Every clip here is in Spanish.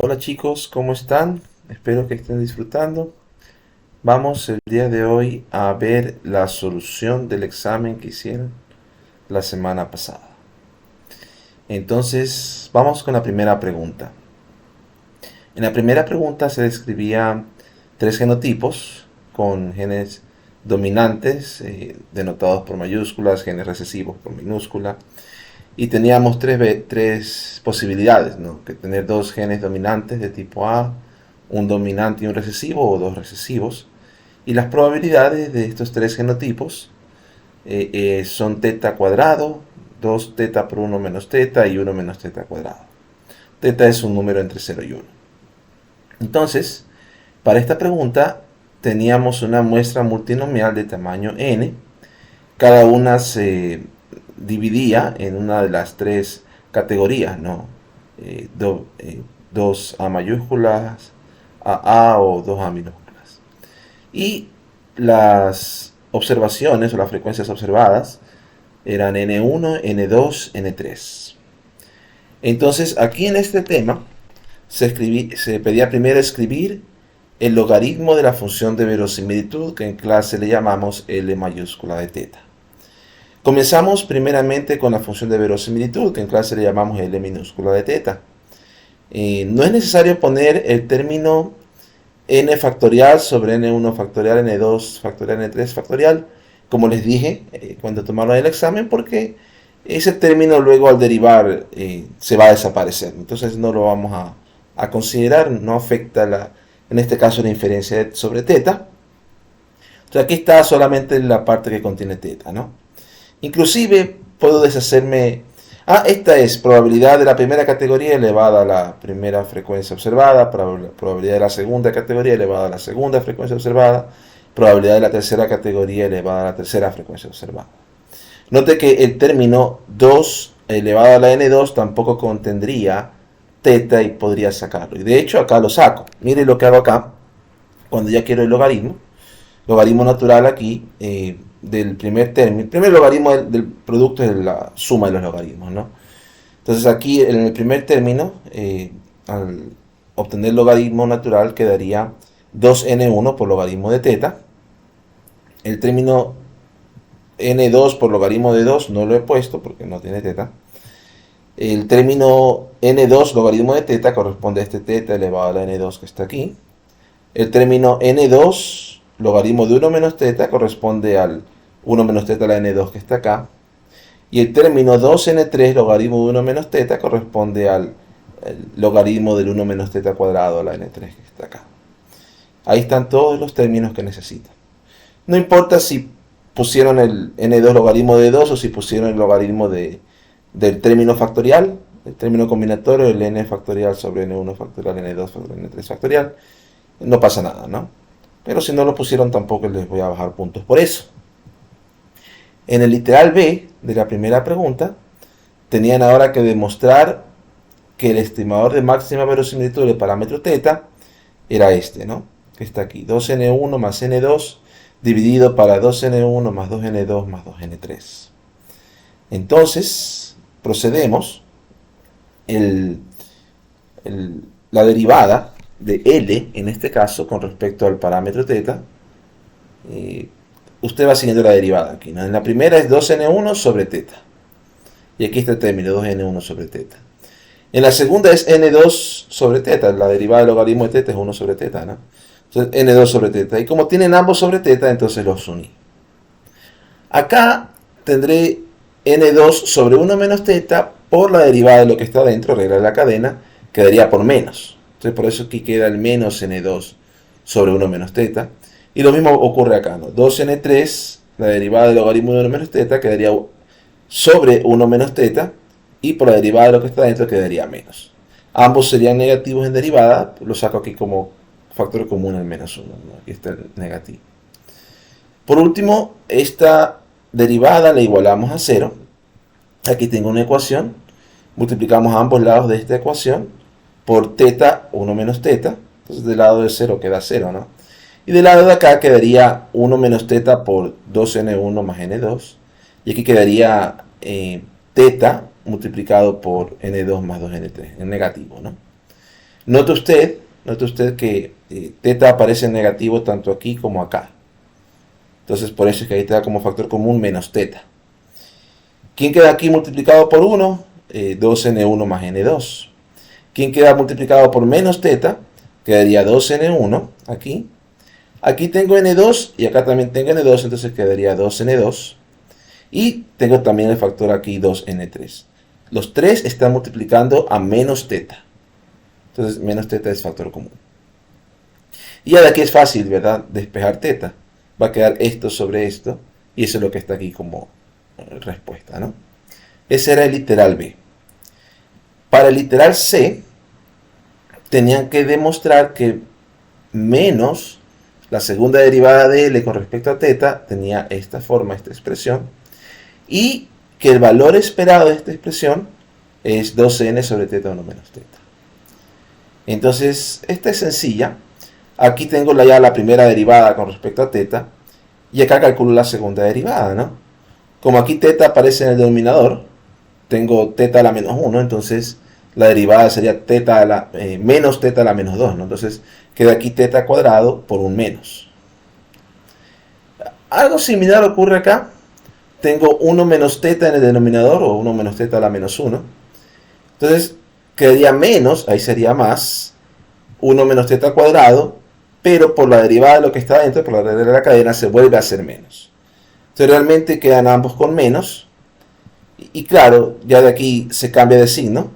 Hola chicos, ¿cómo están? Espero que estén disfrutando. Vamos el día de hoy a ver la solución del examen que hicieron la semana pasada. Entonces, vamos con la primera pregunta. En la primera pregunta se describían tres genotipos con genes dominantes, denotados por mayúsculas, genes recesivos por minúscula, y teníamos tres posibilidades, ¿no? Que tener dos genes dominantes de tipo A, un dominante y un recesivo, o dos recesivos. Y las probabilidades de estos tres genotipos son teta cuadrado, 2 teta por 1 menos teta y 1 menos teta cuadrado. Teta es un número entre 0 y 1. Entonces, para esta pregunta teníamos una muestra multinomial de tamaño n. Cada una se dividía en una de las tres categorías, ¿no? 2A mayúsculas, AA o 2A minúsculas. Y las observaciones o las frecuencias observadas eran N1, N2, N3. Entonces, aquí en este tema se pedía primero escribir el logaritmo de la función de verosimilitud, que en clase le llamamos L mayúscula de teta. Comenzamos primeramente con la función de verosimilitud, que en clase le llamamos L minúscula de teta. No es necesario poner el término n factorial sobre n1 factorial, n2 factorial, n3 factorial, como les dije cuando tomaron el examen, porque ese término luego al derivar se va a desaparecer. Entonces no lo vamos a considerar, no afecta en este caso la inferencia sobre teta. Entonces aquí está solamente la parte que contiene teta, ¿no? Inclusive puedo deshacerme. Esta es probabilidad de la primera categoría elevada a la primera frecuencia observada, probabilidad de la segunda categoría elevada a la segunda frecuencia observada, probabilidad de la tercera categoría elevada a la tercera frecuencia observada. Note que el término 2 elevado a la n2 tampoco contendría teta y podría sacarlo. Y de hecho acá lo saco. Mire lo que hago acá cuando ya quiero el logaritmo natural aquí del primer término. El primer logaritmo del producto es la suma de los logaritmos, ¿no? Entonces aquí en el primer término, al obtener el logaritmo natural, quedaría 2n1 por logaritmo de teta. El término n2 por logaritmo de 2 no lo he puesto porque no tiene teta. El término n2 logaritmo de teta corresponde a este teta elevado a la n2 que está aquí. El término n2 logaritmo de 1 menos teta corresponde al 1 menos teta a la n2 que está acá. Y el término 2n3 logaritmo de 1 menos teta corresponde al logaritmo del 1 menos teta cuadrado a la n3 que está acá. Ahí están todos los términos que necesitan. No importa si pusieron el n2 logaritmo de 2 o si pusieron el logaritmo del término factorial, el término combinatorio, el n factorial sobre n1 factorial, n2 factorial, n3 factorial. No pasa nada, ¿no? Pero si no lo pusieron tampoco les voy a bajar puntos por eso. En el literal B de la primera pregunta tenían ahora que demostrar que el estimador de máxima verosimilitud del parámetro teta era este, ¿no? Que está aquí, 2n1 más n2 dividido para 2n1 más 2n2 más 2n3. Entonces, procedemos. La derivada de L, en este caso, con respecto al parámetro teta, usted va siguiendo la derivada aquí, ¿no? En la primera es 2n1 sobre teta. Y aquí está el término 2n1 sobre teta. En la segunda es n2 sobre teta. La derivada del logaritmo de teta es 1 sobre teta, ¿no? Entonces n2 sobre teta. Y como tienen ambos sobre teta, entonces los uní. Acá tendré n2 sobre 1 menos teta por la derivada de lo que está dentro, regla de la cadena, quedaría por menos. Entonces por eso aquí queda el menos n2 sobre 1 menos teta. Y lo mismo ocurre acá, ¿no? 2n3, la derivada del logaritmo de 1 menos teta, quedaría sobre 1 menos teta. Y por la derivada de lo que está dentro quedaría menos. Ambos serían negativos en derivada. Lo saco aquí como factor común el menos 1, ¿no? Aquí está el negativo. Por último, esta derivada la igualamos a 0. Aquí tengo una ecuación. Multiplicamos ambos lados de esta ecuación por teta, 1 menos teta. Entonces del lado de 0 queda 0, ¿no? Y del lado de acá quedaría 1 menos teta por 2n1 más n2. Y aquí quedaría teta multiplicado por n2 más 2n3, en negativo, ¿no? Note usted que teta aparece en negativo tanto aquí como acá. Entonces por eso es que ahí te da como factor común menos teta. ¿Quién queda aquí multiplicado por 1? 2n1 más n2. ¿Quién queda multiplicado por menos teta? Quedaría 2n1 aquí. Aquí tengo n2 y acá también tengo n2, entonces quedaría 2n2. Y tengo también el factor aquí 2n3. Los tres están multiplicando a menos teta. Entonces menos teta es factor común. Y ya de aquí es fácil, ¿verdad? Despejar teta. Va a quedar esto sobre esto. Y eso es lo que está aquí como respuesta, ¿no? Ese era el literal B. Para el literal C, tenían que demostrar que menos la segunda derivada de L con respecto a teta tenía esta forma, esta expresión. Y que el valor esperado de esta expresión es 2n sobre teta 1 menos teta. Entonces, esta es sencilla. Aquí tengo ya la primera derivada con respecto a teta. Y acá calculo la segunda derivada, ¿no? Como aquí teta aparece en el denominador, tengo teta a la menos 1, entonces la derivada sería teta a la, menos teta a la menos 2, ¿no? Entonces queda aquí teta cuadrado por un menos. Algo similar ocurre acá. Tengo 1 menos teta en el denominador, o 1 menos teta a la menos 1. Entonces quedaría menos, ahí sería más, 1 menos teta cuadrado, pero por la derivada de lo que está dentro, por la derivada de la cadena, se vuelve a hacer menos. Entonces realmente quedan ambos con menos. Y claro, ya de aquí se cambia de signo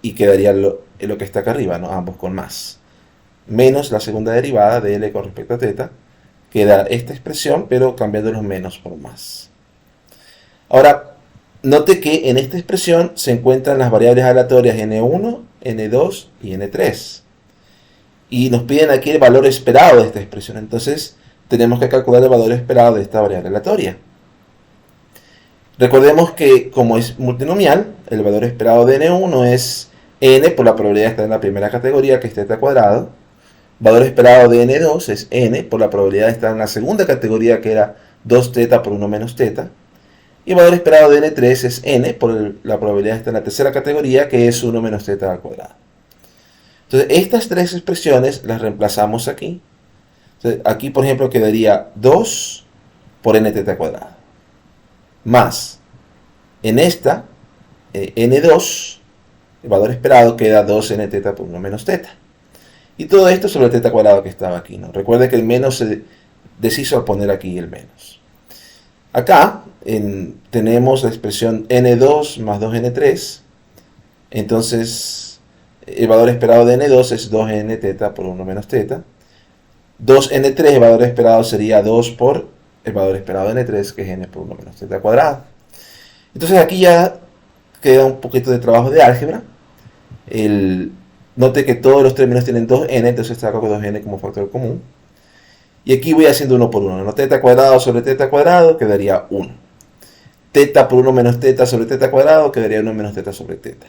y quedaría lo que está acá arriba, ¿no? Ambos con más. Menos la segunda derivada de L con respecto a teta. Queda esta expresión, pero cambiando los menos por más. Ahora, note que en esta expresión se encuentran las variables aleatorias n1, n2 y n3. Y nos piden aquí el valor esperado de esta expresión. Entonces, tenemos que calcular el valor esperado de esta variable aleatoria. Recordemos que como es multinomial, el valor esperado de n1 es n por la probabilidad de estar en la primera categoría, que es teta cuadrado. Valor esperado de n2 es n por la probabilidad de estar en la segunda categoría, que era 2 teta por 1 menos teta. Y el valor esperado de n3 es n por la probabilidad de estar en la tercera categoría, que es 1 menos teta al cuadrado. Entonces, estas tres expresiones las reemplazamos aquí. Entonces, aquí, por ejemplo, quedaría 2 por n teta cuadrada. Más, en esta, n2, el valor esperado queda 2n teta por 1 menos teta. Y todo esto sobre el teta cuadrado que estaba aquí, ¿no? Recuerde que el menos se deshizo al poner aquí el menos. Acá tenemos la expresión n2 más 2n3. Entonces, el valor esperado de n2 es 2n teta por 1 menos teta. 2n3, el valor esperado sería 2 por el valor esperado de n3, que es n por 1 menos teta cuadrado. Entonces aquí ya queda un poquito de trabajo de álgebra. Note que todos los términos tienen 2n, entonces saco 2n como factor común. Y aquí voy haciendo uno por uno, ¿no? Teta cuadrado sobre teta cuadrado quedaría 1. Teta por 1 menos teta sobre teta cuadrado quedaría 1 menos teta sobre teta.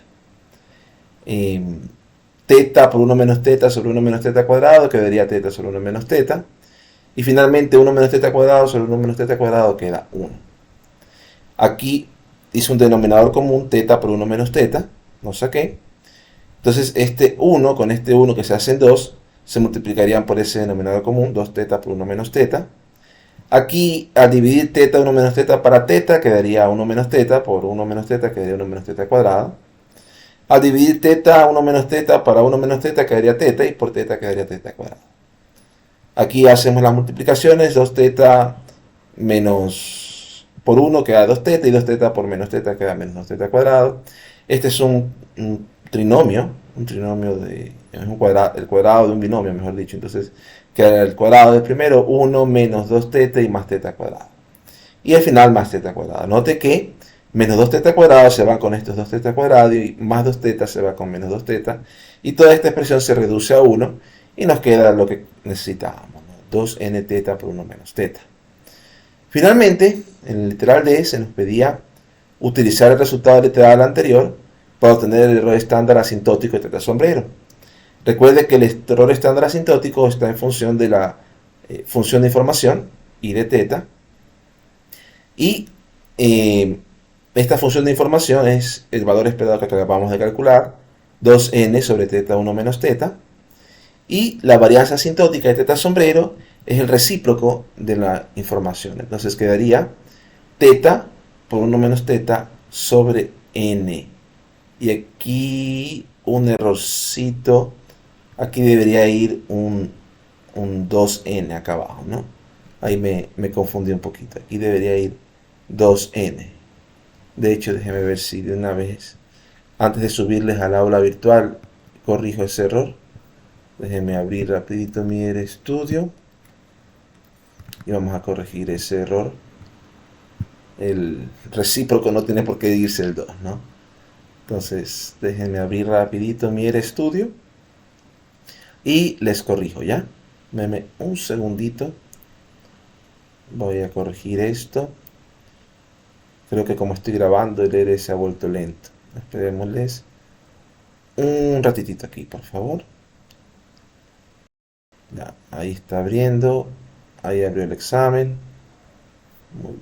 Teta por 1 menos teta sobre 1 menos teta cuadrado quedaría teta sobre 1 menos teta. Y finalmente 1 menos teta cuadrado sobre 1 menos teta cuadrado queda 1. Aquí hice un denominador común, teta por 1 menos teta, lo saqué. Entonces este 1 con este 1 que se hacen 2, se multiplicarían por ese denominador común, 2 teta por 1 menos teta. Aquí al dividir teta 1 menos teta para teta, quedaría 1 menos teta por 1 menos teta, quedaría 1 menos teta cuadrado. Al dividir teta 1 menos teta para 1 menos teta, quedaría teta, y por teta quedaría teta cuadrado. Aquí hacemos las multiplicaciones, 2 teta menos por 1 queda 2 teta, y 2 teta por menos teta queda menos 2 teta cuadrado. Este es un trinomio de el cuadrado de un binomio, mejor dicho. Entonces queda el cuadrado del primero, 1 menos 2 teta y más teta cuadrado. Y al final más teta cuadrado. Note que menos 2 teta cuadrado se va con estos 2 teta cuadrado, y más 2 teta se va con menos 2 teta. Y toda esta expresión se reduce a 1 y nos queda lo que necesitábamos, ¿no? 2n teta por 1 menos teta. Finalmente, en el literal D se nos pedía utilizar el resultado literal anterior para obtener el error estándar asintótico de teta sombrero. Recuerde que el error estándar asintótico está en función de la función de información y de teta. Y esta función de información es el valor esperado que acabamos de calcular, 2n sobre teta 1 menos teta. Y la varianza asintótica de teta sombrero es el recíproco de la información. Entonces quedaría teta por 1 menos teta sobre n. Y aquí un errorcito. Aquí debería ir un 2n acá abajo, ¿no? Ahí me confundí un poquito. Aquí debería ir 2n. De hecho, déjenme ver si de una vez, antes de subirles al aula virtual, corrijo ese error. Déjenme abrir rapidito mi RStudio y vamos a corregir ese error. El recíproco no tiene por qué irse el 2, ¿no? Entonces, déjenme abrir rapidito mi RStudio y les corrijo, ¿ya? Deme un segundito. Voy a corregir esto. Creo que como estoy grabando el R se ha vuelto lento. Esperémosles un ratitito aquí, por favor. Ya, ahí está abriendo. Ahí abrió el examen. Muy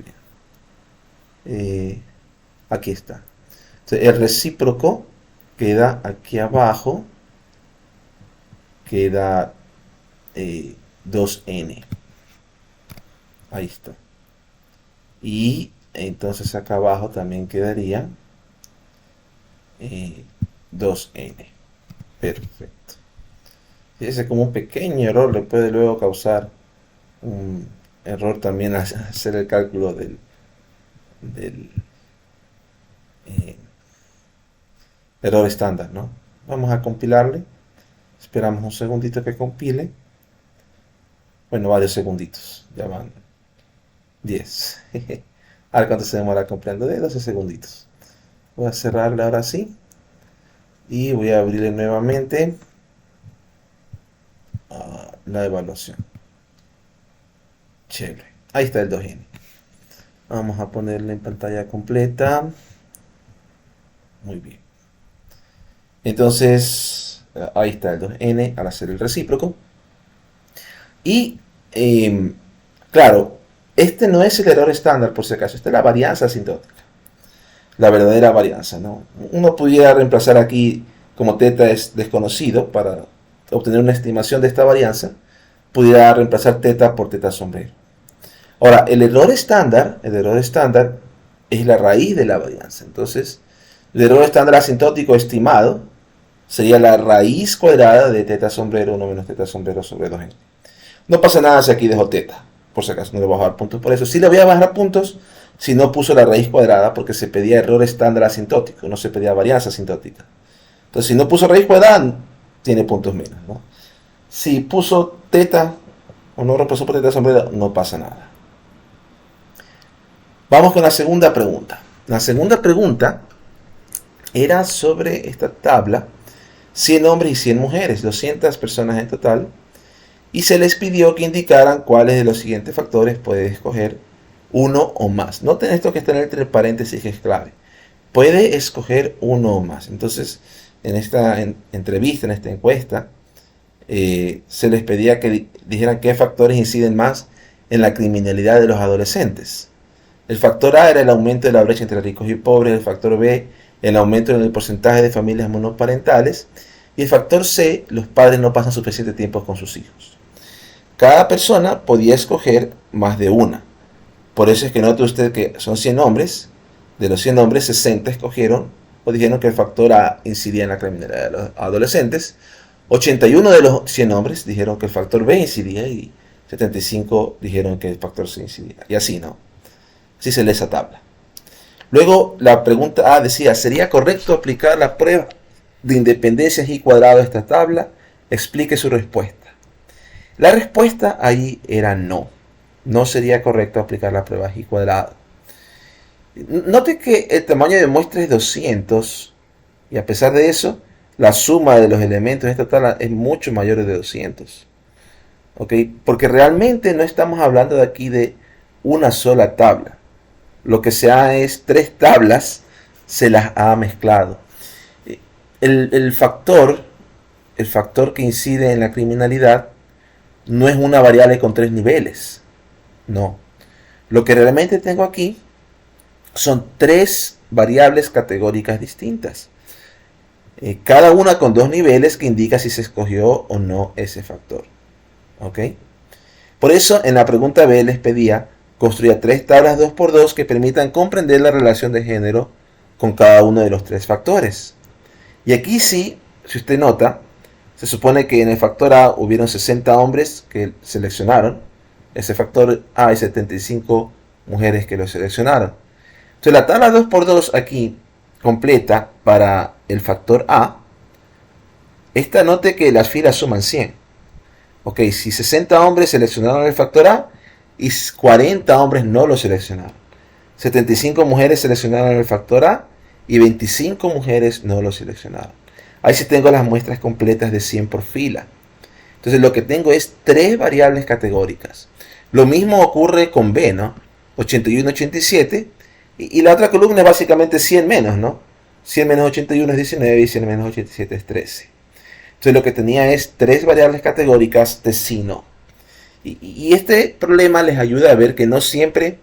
bien. Aquí está. Entonces, el recíproco queda aquí abajo. Queda 2n. Ahí está. Y entonces acá abajo también quedaría 2n. Perfecto. Fíjese como un pequeño error le puede luego causar un error también hacer el cálculo del eh, error estándar, ¿no? Vamos a compilarle. Esperamos un segundito que compile. Bueno, varios segunditos. Ya van 10. A ver cuánto se demora compilando. De 12 segunditos. Voy a cerrarle ahora sí. Y voy a abrirle nuevamente la evaluación. Chévere. Ahí está el 2n. Vamos a ponerle en pantalla completa. Muy bien. Entonces, ahí está el 2n al hacer el recíproco. Y, claro, este no es el error estándar por si acaso. Esta es la varianza asintótica. La verdadera varianza, ¿no? Uno pudiera reemplazar aquí, como teta es desconocido, para obtener una estimación de esta varianza, pudiera reemplazar teta por teta sombrero. Ahora, el error estándar es la raíz de la varianza. Entonces, el error estándar asintótico estimado sería la raíz cuadrada de teta sombrero 1 menos teta sombrero sobre 2n. No pasa nada si aquí dejo teta, por si acaso no le voy a bajar puntos por eso. Sí le voy a bajar puntos si no puso la raíz cuadrada, porque se pedía error estándar asintótico, no se pedía varianza asintótica. Entonces, si no puso raíz cuadrada, tiene puntos menos, ¿no? Si puso teta o no reemplazó por teta sombrero, no pasa nada. Vamos con la segunda pregunta. La segunda pregunta era sobre esta tabla, 100 hombres y 100 mujeres, 200 personas en total, y se les pidió que indicaran cuáles de los siguientes factores puede escoger uno o más. Noten esto que está entre paréntesis, que es clave. Puede escoger uno o más. Entonces, en esta entrevista, en esta encuesta, se les pedía que dijeran qué factores inciden más en la criminalidad de los adolescentes. El factor A era el aumento de la brecha entre ricos y pobres, el factor B, el aumento en el porcentaje de familias monoparentales, y el factor C, los padres no pasan suficiente tiempo con sus hijos. Cada persona podía escoger más de una. Por eso es que note usted que son 100 hombres, de los 100 hombres, 60 escogieron o dijeron que el factor A incidía en la criminalidad de los adolescentes, 81 de los 100 hombres dijeron que el factor B incidía y 75 dijeron que el factor C incidía. Y así, ¿no? Así se lee esa tabla. Luego la pregunta A decía, ¿sería correcto aplicar la prueba de independencia y cuadrado a esta tabla? Explique su respuesta. La respuesta ahí era no. No sería correcto aplicar la prueba G cuadrado. Note que el tamaño de muestra es 200 y a pesar de eso, la suma de los elementos de esta tabla es mucho mayor de 200. ¿Ok? Porque realmente no estamos hablando de aquí de una sola tabla. Lo que se ha es 3 tablas, se las ha mezclado. El factor que incide en la criminalidad no es una variable con 3 niveles. No. Lo que realmente tengo aquí son 3 variables categóricas distintas. cada una con dos niveles que indica si se escogió o no ese factor. ¿Ok? Por eso en la pregunta B les pedía construir 3 tablas 2x2 que permitan comprender la relación de género con cada uno de los 3 factores. Y aquí sí, si usted nota, se supone que en el factor A hubieron 60 hombres que seleccionaron, ese factor A hay 75 mujeres que lo seleccionaron. Entonces la tabla 2x2 aquí completa para el factor A, esta note que las filas suman 100. Ok, si 60 hombres seleccionaron el factor A y 40 hombres no lo seleccionaron. 75 mujeres seleccionaron el factor A y 25 mujeres no lo seleccionaron. Ahí sí tengo las muestras completas de 100 por fila. Entonces lo que tengo es 3 variables categóricas. Lo mismo ocurre con B, ¿no? 81, 87. Y la otra columna es básicamente 100 menos, ¿no? 100 menos 81 es 19 y 100 menos 87 es 13. Entonces lo que tenía es 3 variables categóricas de sí, no. Y este problema les ayuda a ver que no siempre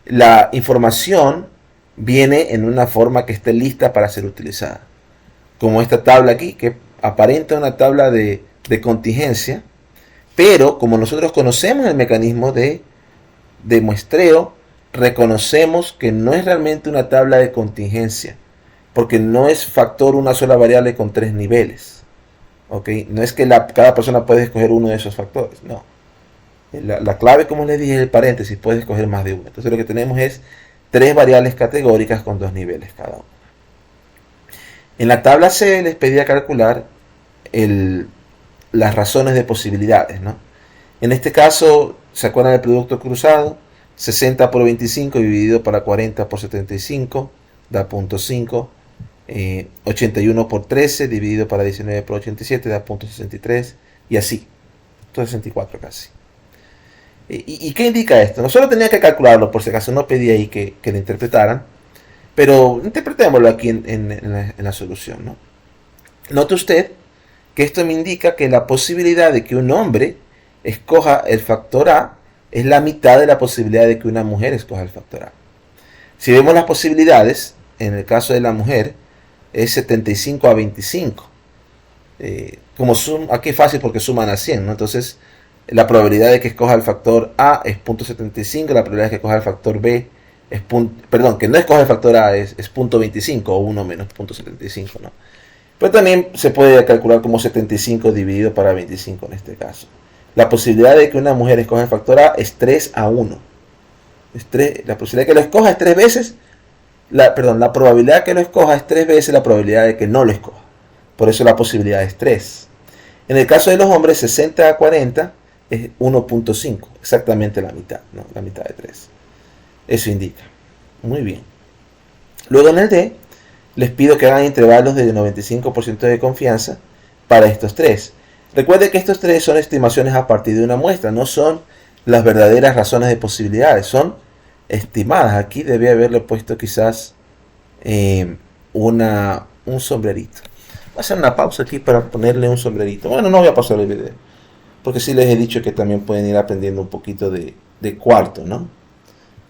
la información viene en una forma que esté lista para ser utilizada. Como esta tabla aquí, que aparenta una tabla de contingencia, pero como nosotros conocemos el mecanismo de muestreo, reconocemos que no es realmente una tabla de contingencia, porque no es factor una sola variable con 3 niveles. ¿Okay? No es que cada persona puede escoger uno de esos factores, no. La clave, como les dije, es el paréntesis, puede escoger más de uno. Entonces lo que tenemos es 3 variables categóricas con 2 niveles cada uno. En la tabla C les pedía calcular las razones de posibilidades, ¿no? En este caso, ¿se acuerdan del producto cruzado? 60 por 25 dividido para 40 por 75 da 0.5. 81 por 13 dividido para 19 por 87 da 0.63 y así, 64 casi. ¿Y qué indica esto? No solo tenía que calcularlo, por si acaso no pedí ahí que lo interpretaran, pero interpretémoslo aquí en la solución, ¿no? Note usted que esto me indica que la posibilidad de que un hombre escoja el factor A es la mitad de la posibilidad de que una mujer escoja el factor A. Si vemos las posibilidades, en el caso de la mujer, es 75 a 25. Aquí es fácil porque suman a 100, ¿no? Entonces, la probabilidad de que escoja el factor A es 0.75, la probabilidad de que escoja el factor B es que no escoja el factor A es 0.25 o 1 menos 0.75, ¿no? Pero también se puede calcular como 75 dividido para 25 en este caso. La posibilidad de que una mujer escoja el factor A es 3 a 1. La posibilidad de que lo escoja es 3 veces. La probabilidad de que lo escoja es 3 veces la probabilidad de que no lo escoja. Por eso la posibilidad es 3. En el caso de los hombres, 60 a 40 es 1.5. Exactamente la mitad, ¿no? La mitad de 3. Eso indica. Muy bien. Luego en el D, les pido que hagan intervalos de 95% de confianza para estos 3. Recuerde que estos 3 son estimaciones a partir de una muestra, no son las verdaderas razones de posibilidades, son estimadas. Aquí debía haberle puesto quizás un sombrerito. Voy a hacer una pausa aquí para ponerle un sombrerito. Bueno, no voy a pasar el video, porque sí les he dicho que también pueden ir aprendiendo un poquito de cuarto, ¿no?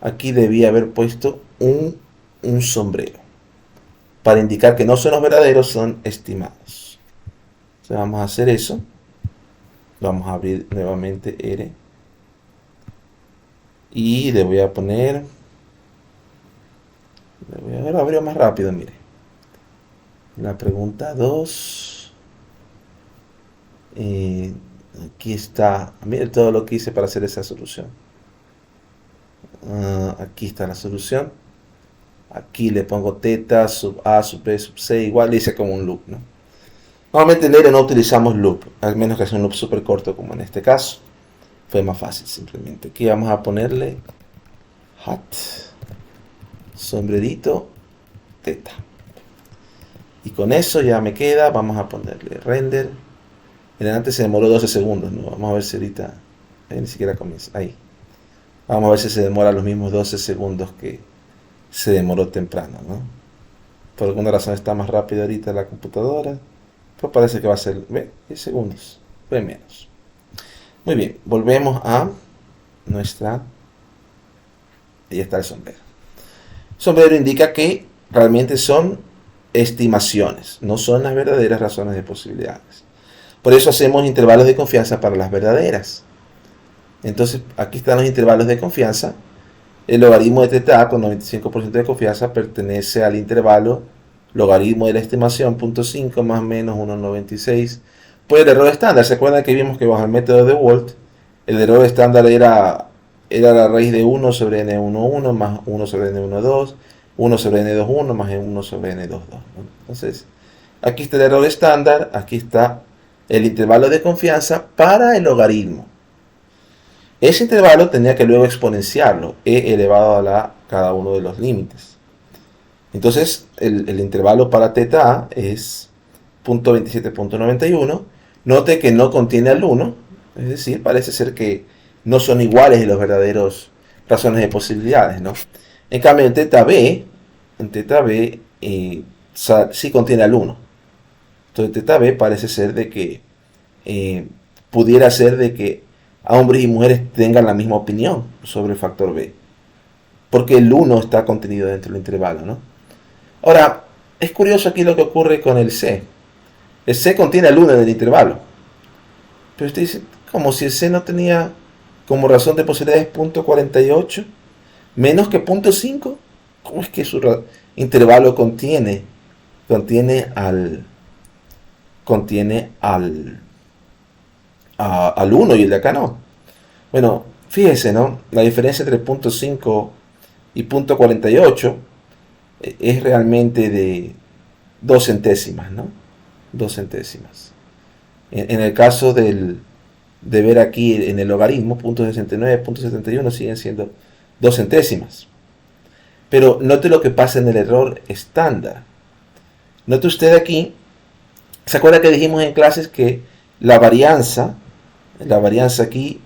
Aquí debía haber puesto un sombrero, para indicar que no son los verdaderos, son estimados. Entonces vamos a hacer eso. Vamos a abrir nuevamente R. Y le voy a poner... Lo abrir más rápido, mire. La pregunta 2. Aquí está. Mire todo lo que hice para hacer esa solución. Aquí está la solución. Aquí le pongo teta, sub A, sub B, sub C. Igual le hice como un loop, ¿no? Normalmente en R no utilizamos loop, al menos que sea un loop súper corto como en este caso. Fue más fácil simplemente. Aquí vamos a ponerle hat, sombrerito, teta. Y con eso ya me queda. Vamos a ponerle render. Miren, antes se demoró 12 segundos, ¿no? Vamos a ver si ahorita ni siquiera comienza. Ahí. Vamos a ver si se demora los mismos 12 segundos que se demoró temprano, ¿no? Por alguna razón está más rápido ahorita la computadora. Pero parece que va a ser 10 segundos. Fue menos. Muy bien, volvemos a nuestra... Ahí está el sombrero. El sombrero indica que realmente son estimaciones, no son las verdaderas razones de posibilidades. Por eso hacemos intervalos de confianza para las verdaderas. Entonces, aquí están los intervalos de confianza. El logaritmo de θ con 95% de confianza pertenece al intervalo logaritmo de la estimación 0.5 más menos 1,96 por el error estándar. ¿Se acuerdan que vimos que bajo el método de Wald el error estándar era la raíz de 1 sobre n11 más 1 sobre n12, 1 sobre n21 más 1 sobre n22? Entonces, aquí está el error estándar, aquí está el intervalo de confianza para el logaritmo. Ese intervalo tenía que luego exponenciarlo, e elevado a cada uno de los límites. Entonces, el intervalo para θ es 0.27.91. Note que no contiene al 1, es decir, parece ser que no son iguales los verdaderos razones de posibilidades, ¿no? En cambio, en θb sí contiene al 1. Entonces, θb parece ser de que pudiera ser de que hombres y mujeres tengan la misma opinión sobre el factor b, porque el 1 está contenido dentro del intervalo, ¿no? Ahora, es curioso aquí lo que ocurre con el c. El c contiene al 1 en el intervalo, pero usted dice, como si el c no tenía como razón de posibilidades 0.48 menos que 0.5. ¿Cómo es que su intervalo contiene al 1 y el de acá no? Bueno, fíjese, ¿no? La diferencia entre 0.5 y 0.48 es realmente de 2 centésimas, ¿no? 2 centésimas. En el caso de ver aquí en el logaritmo, 0.69, 0.71 siguen siendo 2 centésimas. Pero note lo que pasa en el error estándar. Note usted aquí, ¿se acuerda que dijimos en clases que la varianza aquí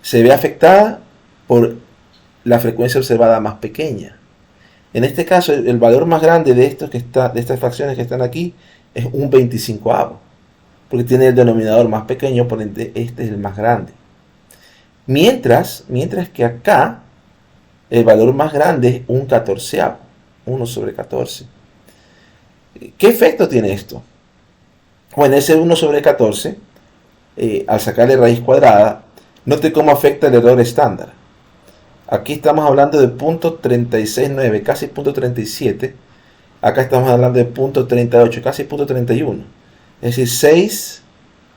se ve afectada por la frecuencia observada más pequeña? En este caso, el valor más grande de estas fracciones que están aquí es un 25avo, porque tiene el denominador más pequeño, por ende este es el más grande. Mientras que acá el valor más grande es un 14avo, 1 sobre 14. ¿Qué efecto tiene esto? Bueno, ese 1 sobre 14, al sacarle raíz cuadrada, note cómo afecta el error estándar. Aquí estamos hablando de 0.369, casi 0.37. Acá estamos hablando de 0.38, casi 0.31. Es decir,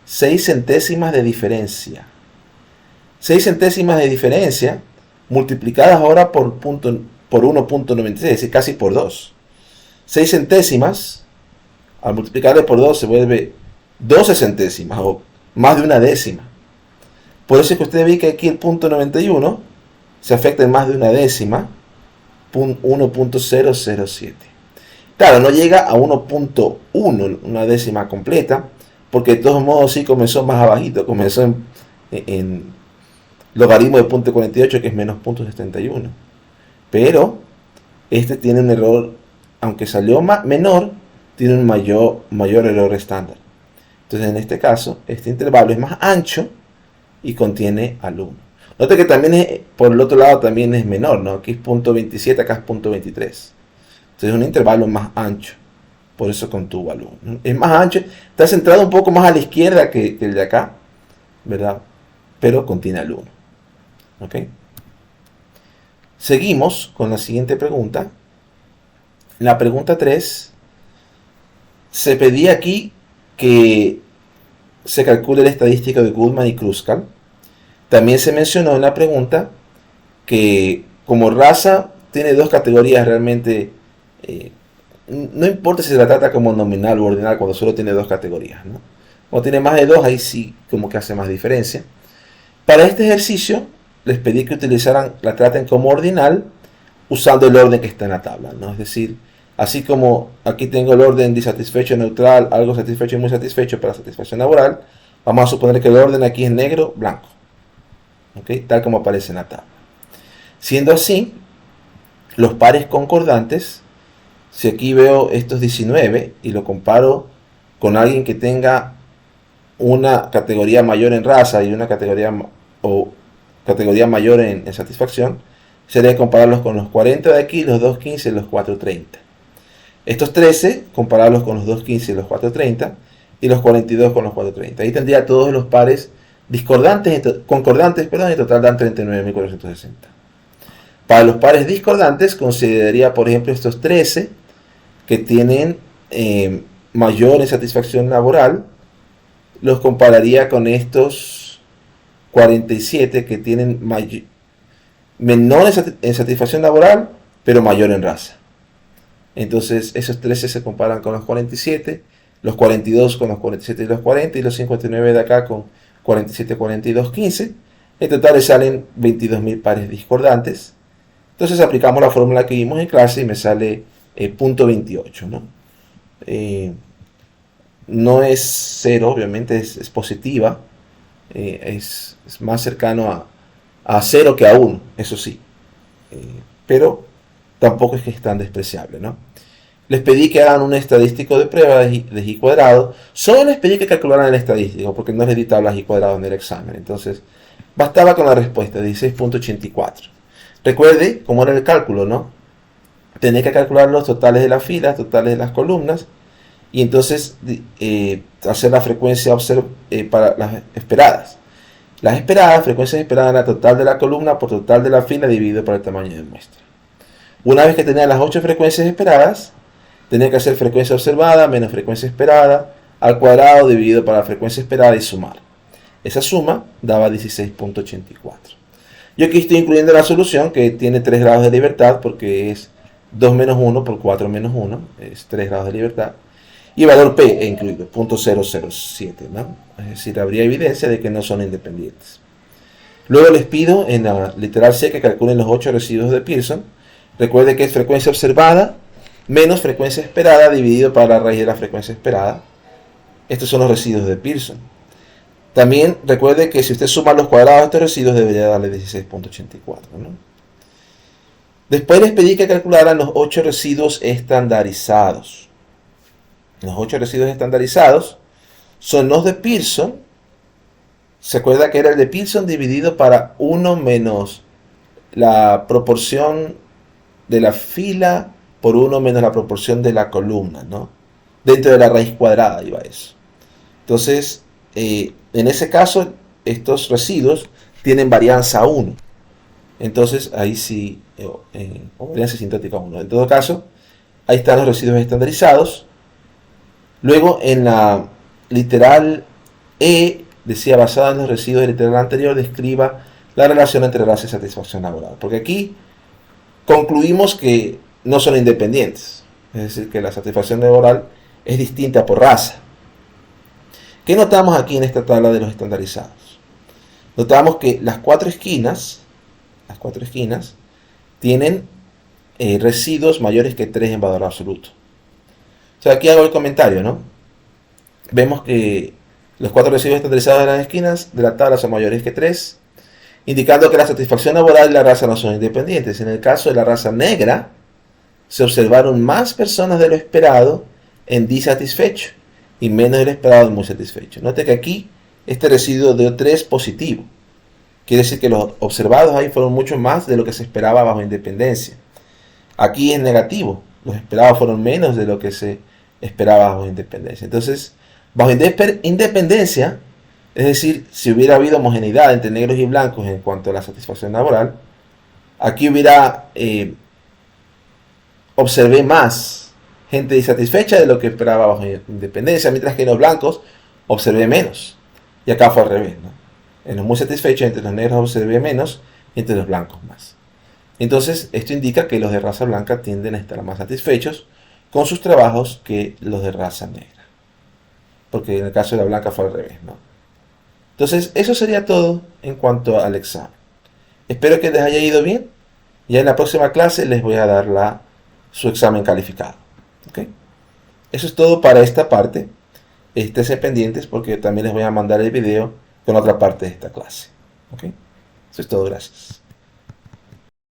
6 centésimas de diferencia. 6 centésimas de diferencia multiplicadas ahora por 1.96, es decir, casi por 2. 6 centésimas, al multiplicarle por 2 se vuelve 12 centésimas, o más de una décima. Por eso es que usted ve que aquí el 0.91 se afecta en más de una décima, 1.007. Claro, no llega a 1.1, una décima completa, porque de todos modos sí comenzó más abajito, comenzó en logaritmo de 0.48, que es menos 0.71. Pero este tiene un error, aunque salió menor, tiene un mayor error estándar. Entonces en este caso, este intervalo es más ancho y contiene al 1. Note que también por el otro lado también es menor, ¿no? Aquí es 0.27, acá es 0.23. Entonces es un intervalo más ancho. Por eso contuvo al 1. Es más ancho, está centrado un poco más a la izquierda que el de acá, ¿verdad? Pero contiene al 1. ¿Ok? Seguimos con la siguiente pregunta. La pregunta 3. Se pedía aquí que se calcule la estadística de Goodman y Kruskal. También se mencionó en la pregunta que como raza tiene dos categorías realmente. No importa si se la trata como nominal o ordinal cuando solo tiene dos categorías, ¿no? Cuando tiene más de dos, ahí sí como que hace más diferencia. Para este ejercicio les pedí que la traten como ordinal usando el orden que está en la tabla, ¿no? Es decir, así como aquí tengo el orden disatisfecho, neutral, algo satisfecho y muy satisfecho para satisfacción laboral, vamos a suponer que el orden aquí es negro, blanco, ¿okay? Tal como aparece en la tabla. Siendo así, los pares concordantes, si aquí veo estos 19 y lo comparo con alguien que tenga una categoría mayor en raza y una categoría mayor en satisfacción, sería compararlos con los 40 de aquí, los 215 y los 430. Estos 13, compararlos con los 215 y los 430, y los 42 con los 430. Ahí tendría todos los pares concordantes, en total dan 39.460. Para los pares discordantes, consideraría, por ejemplo, estos 13 que tienen mayor insatisfacción laboral, los compararía con estos 47 que tienen menor insatisfacción laboral, pero mayor en raza. Entonces, esos 13 se comparan con los 47, los 42 con los 47 y los 40, y los 59 de acá con 47, 42, 15. En total le salen 22.000 pares discordantes. Entonces aplicamos la fórmula que vimos en clase y me sale .28, ¿no? No es 0, obviamente es positiva. Es más cercano a 0 que a 1, eso sí. Pero tampoco es que es tan despreciable, ¿no? Les pedí que hagan un estadístico de prueba de y cuadrado. Solo les pedí que calcularan el estadístico, porque no les di tablas y cuadrado en el examen. Entonces, bastaba con la respuesta, 16.84. Recuerde cómo era el cálculo, ¿no? Tenía que calcular los totales de las filas, totales de las columnas, y entonces hacer la frecuencia para las esperadas. Las esperadas, frecuencias esperadas, la total de la columna por total de la fila dividido por el tamaño de muestra. Una vez que tenía las 8 frecuencias esperadas, tenía que hacer frecuencia observada menos frecuencia esperada al cuadrado dividido por la frecuencia esperada y sumar. Esa suma daba 16.84. Yo aquí estoy incluyendo la solución que tiene 3 grados de libertad porque es 2 menos 1 por 4 menos 1, es 3 grados de libertad. Y valor P he incluido, .007, ¿no? Es decir, habría evidencia de que no son independientes. Luego les pido en la literal C que calculen los 8 residuos de Pearson. Recuerde que es frecuencia observada menos frecuencia esperada dividido por la raíz de la frecuencia esperada. Estos son los residuos de Pearson. También recuerde que si usted suma los cuadrados de estos residuos debería darle 16.84, ¿no? Después les pedí que calcularan los 8 residuos estandarizados. Los 8 residuos estandarizados son los de Pearson. ¿Se acuerda que era el de Pearson dividido para 1 menos la proporción de la fila por 1 menos la proporción de la columna, ¿no? Dentro de la raíz cuadrada iba eso. Entonces, en ese caso, estos residuos tienen varianza 1. Entonces, ahí sí, o varianza sintáctica 1. En todo caso, ahí están los residuos estandarizados. Luego, en la literal E, decía, basada en los residuos del literal anterior, describa la relación entre raza y satisfacción laboral. Porque aquí concluimos que no son independientes. Es decir, que la satisfacción laboral es distinta por raza. ¿Qué notamos aquí en esta tabla de los estandarizados? Notamos que las cuatro esquinas tienen residuos mayores que 3 en valor absoluto. O sea, aquí hago el comentario, ¿no? Vemos que los 4 residuos estandarizados de las esquinas de la tabla son mayores que 3, indicando que la satisfacción laboral y la raza no son independientes. En el caso de la raza negra, se observaron más personas de lo esperado en disatisfecho y menos de lo esperado en muy satisfecho. Note que aquí este residuo de 3 positivo. Quiere decir que los observados ahí fueron mucho más de lo que se esperaba bajo independencia. Aquí es negativo. Los esperados fueron menos de lo que se esperaba bajo independencia. Entonces, bajo independencia, es decir, si hubiera habido homogeneidad entre negros y blancos en cuanto a la satisfacción laboral, aquí observé más gente insatisfecha de lo que esperaba bajo independencia, mientras que en los blancos observé menos. Y acá fue al revés, ¿no? En los muy satisfechos, entre los negros observé menos, y entre los blancos más. Entonces, esto indica que los de raza blanca tienden a estar más satisfechos con sus trabajos que los de raza negra. Porque en el caso de la blanca fue al revés, ¿no? Entonces, eso sería todo en cuanto al examen. Espero que les haya ido bien. Ya en la próxima clase les voy a dar su examen calificado. ¿Okay? Eso es todo para esta parte. Esténse pendientes porque también les voy a mandar el video con otra parte de esta clase. ¿Okay? Eso es todo, gracias.